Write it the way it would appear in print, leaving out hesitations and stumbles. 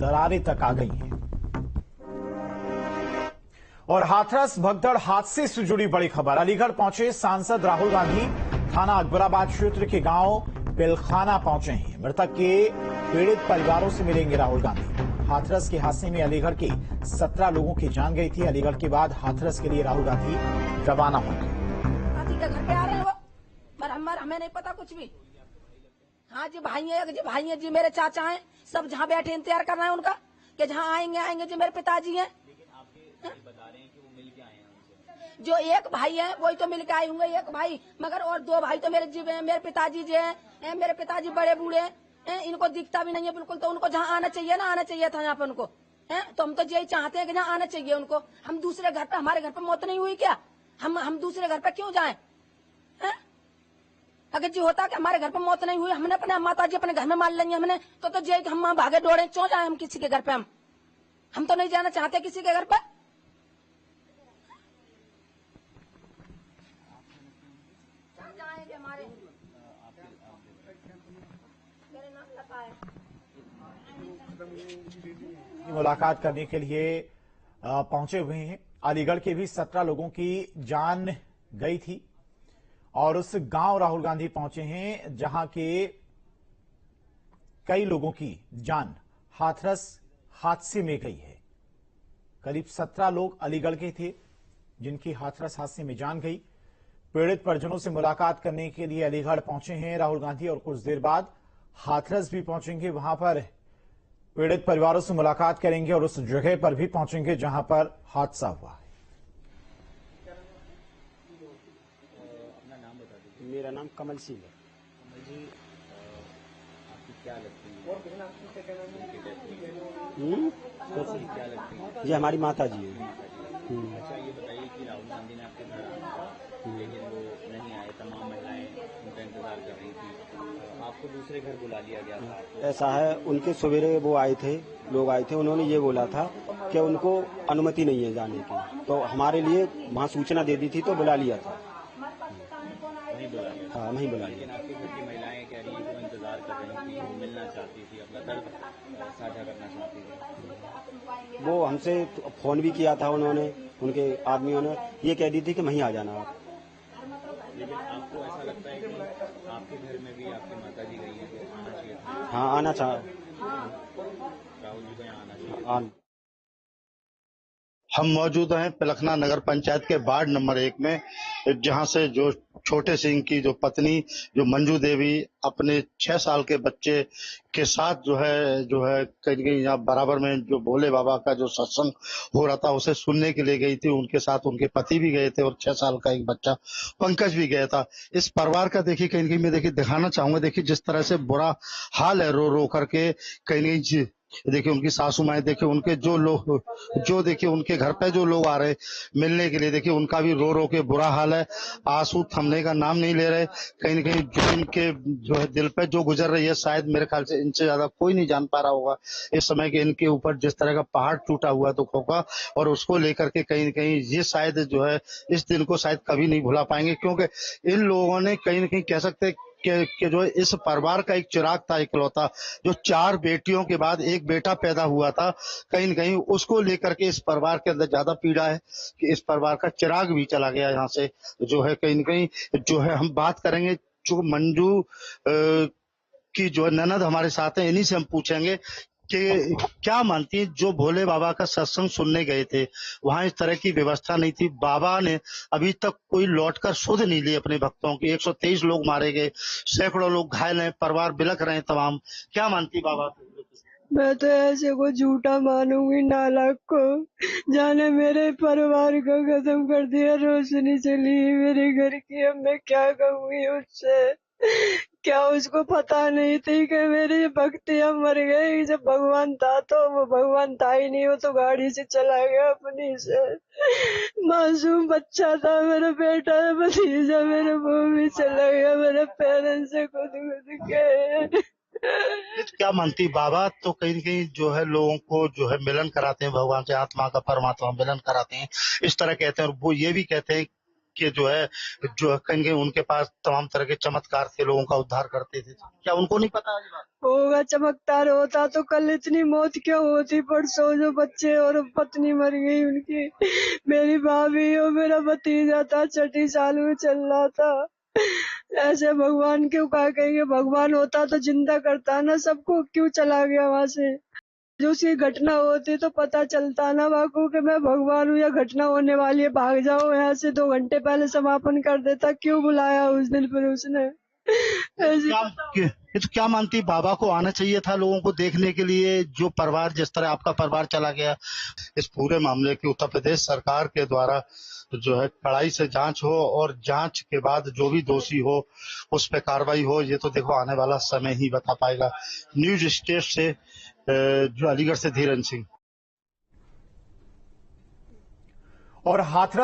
दरारें तक आ गई हैं। और हाथरस भगदड़ हादसे से जुड़ी बड़ी खबर। अलीगढ़ पहुंचे सांसद राहुल गांधी थाना अकबराबाद क्षेत्र के गांव बिलखाना पहुंचे हैं। मृतक के पीड़ित परिवारों से मिलेंगे राहुल गांधी। हाथरस के हादसे में अलीगढ़ के 17 लोगों की जान गई थी। अलीगढ़ के बाद हाथरस के लिए राहुल गांधी रवाना होंगे। घर पे आ रहे हैं वो, पर हमें नहीं पता कुछ भी। हाँ जी, भाई है जी, मेरे चाचा हैं, सब जहाँ बैठे इंतजार कर रहे हैं उनका कि जहाँ आएंगे जी। मेरे पिताजी हैं, बता रहे हैं कि वो मिल के आए हैं उनसे। जो एक भाई है वही तो मिल के आए होंगे, एक भाई, मगर और 2 भाई तो मेरे पिताजी जो है, मेरे पिताजी बड़े बूढ़े हैं, इनको दिखता भी नहीं है बिल्कुल। तो उनको जहाँ आना चाहिए ना, आना चाहिए था यहाँ पे उनको है। तो हम तो यही चाहते हैं कि जहाँ आना चाहिए उनको। हम दूसरे घर पे, हमारे घर पे मौत नहीं हुई क्या? हम दूसरे घर पे क्यों जाएं? अगर जी होता कि हमारे घर पे मौत नहीं हुई, हमने अपने माता जी अपने घर में मार लेंगे हमने, तो ये कि हम भागे दौड़े क्यों जाए हम किसी के घर पे? हम तो नहीं जाना चाहते किसी के घर पे। जाएंगे हमारे, मेरे नाम लता है। मुलाकात करने के लिए पहुंचे हुए हैं। अलीगढ़ के भी 17 लोगों की जान गई थी और उस गांव राहुल गांधी पहुंचे हैं जहां के कई लोगों की जान हाथरस हादसे में गई है। करीब 17 लोग अलीगढ़ के थे जिनकी हाथरस हादसे में जान गई। पीड़ित परिजनों से मुलाकात करने के लिए अलीगढ़ पहुंचे हैं राहुल गांधी और कुछ देर बाद हाथरस भी पहुंचेंगे। वहां पर पीड़ित परिवारों से मुलाकात करेंगे और उस जगह पर भी पहुंचेंगे जहां पर हादसा हुआ है। अपना नाम बता दीजिए। मेरा नाम कमल सिंह है। कमल जी, आपकी क्या लगती है? क्या लगती है? ये हमारी माता जी है। अच्छा, ये बताइए कि राहुल गांधी ने आपके घर आना था लेकिन वो नहीं आए, तमाम महिलाएं उनका इंतजार कर रही थी, आपको दूसरे घर बुला लिया गया था। ऐसा है, उनके सवेरे वो आए थे, लोग आए थे, उन्होंने ये बोला था कि उनको अनुमति नहीं है जाने की, तो हमारे लिए वहाँ सूचना दे दी थी तो बुला लिया था। नहीं बुला लिया? हाँ, नहीं बुला लेकिन लिया। आपके घर की महिलाएं कह रही वो इंतजार कर रही थी, वो मिलना चाहती थी, अपना दर्द साझा करना चाहती थी। वो हमसे फोन भी किया था उन्होंने, उनके आदमियों ने ये कह दी थी कि वहीं आ जाना आप। लेकिन आपको ऐसा लगता है कि आपके घर में भी आपकी माता जी गई है तो आना चाहिए था? हाँ, आना चाह राहुल जी को यहाँ आना चाहिए। हम मौजूद हैं पिलखना नगर पंचायत के वार्ड नंबर 1 में, जहां से जो छोटे सिंह की जो पत्नी जो मंजू देवी अपने 6 साल के बच्चे के साथ जो है कहीं यहाँ बराबर में जो भोले बाबा का जो सत्संग हो रहा था उसे सुनने के लिए गई थी। उनके साथ उनके पति भी गए थे और 6 साल का एक बच्चा पंकज भी गया था। इस परिवार का देखिए कहीं मैं दिखाना चाहूंगा। देखिए जिस तरह से बुरा हाल है, रो रो करके कहीं देखिए उनकी सासू माए, देखिए उनके जो देखिए उनके घर पे जो लोग आ रहे मिलने के लिए, देखिए उनका भी रो रो के बुरा हाल है। आंसू थमने का नाम नहीं ले रहे। कहीं न कहीं जो इनके जो है दिल पे जो गुजर रही है, शायद मेरे ख्याल से इनसे ज्यादा कोई नहीं जान पा रहा होगा इस समय के इनके ऊपर जिस तरह का पहाड़ टूटा हुआ दुखों का, और उसको लेकर के कहीं न कहीं ये शायद जो है इस दिन को शायद कभी नहीं भुला पाएंगे, क्योंकि इन लोगों ने कहीं न कहीं कह सकते हैं कि जो इस परिवार का एक चिराग था इकलौता, जो 4 बेटियों के बाद एक बेटा पैदा हुआ था, कहीं न कहीं उसको लेकर के इस परिवार के अंदर ज्यादा पीड़ा है कि इस परिवार का चिराग भी चला गया यहाँ से। जो है कहीं न कहीं जो है हम बात करेंगे जो मंजू की जो ननद हमारे साथ है, इन्हीं से हम पूछेंगे कि क्या मानती है जो भोले बाबा का सत्संग सुनने गए थे, वहां इस तरह की व्यवस्था नहीं थी, बाबा ने अभी तक कोई लौटकर सुध नहीं ली अपने भक्तों की, 123 लोग मारे गए, सैकड़ों लोग घायल हैं, परिवार बिलख रहे हैं तमाम। क्या मानती बाबा? मैं तो ऐसे को झूठा मानूंगी नालायक को, जाने मेरे परिवार को खत्म कर दिया, रोशनी चली मेरे घर की। अब मैं क्या कहूँगी उससे? क्या उसको पता नहीं थी कि मेरी भक्तियां मर गई? जब भगवान था तो वो भगवान था ही नहीं, वो तो गाड़ी से चला गया अपनी से। मासूम बच्चा था मेरा बेटा, भतीजा मेरे मुंह में चला गया, मेरे पेरेंट्स से खुद के। क्या मानती बाबा? तो कहीं न कहीं जो है लोगों को जो है मिलन कराते हैं भगवान से, आत्मा का परमात्मा मिलन कराते हैं, इस तरह कहते हैं। और वो ये भी कहते हैं कि जो है कहीं उनके पास तमाम तरह के चमत्कार थे, लोगों का उद्धार करते थे। क्या उनको नहीं पता? होगा चमकदार होता तो कल इतनी मौत क्यों होती। परसों जो बच्चे और पत्नी मर गई उनकी, मेरी भाभी और मेरा भतीजा था, 6 साल में चल रहा था। ऐसे भगवान क्यों कहा कहेंगे, भगवान होता तो जिंदा करता ना सबको, क्यों चला गया वहां से। जो उसकी घटना होती तो पता चलता ना बाकू कि मैं भगवान हूँ या घटना होने वाली है, भाग जाओ यहाँ से, 2 घंटे पहले समापन कर देता। क्यों बुलाया उस दिन फिर उसने। ये तो क्या मानती, बाबा को आना चाहिए था लोगों को देखने के लिए, जो परिवार जिस तरह आपका परिवार चला गया। इस पूरे मामले की उत्तर प्रदेश सरकार के द्वारा जो है कड़ाई से जांच हो और जांच के बाद जो भी दोषी हो उस पर कार्रवाई हो। ये तो देखो आने वाला समय ही बता पाएगा। न्यूज स्टेट से जो अलीगढ़ से धीरेन्द्र सिंह। और हाथरस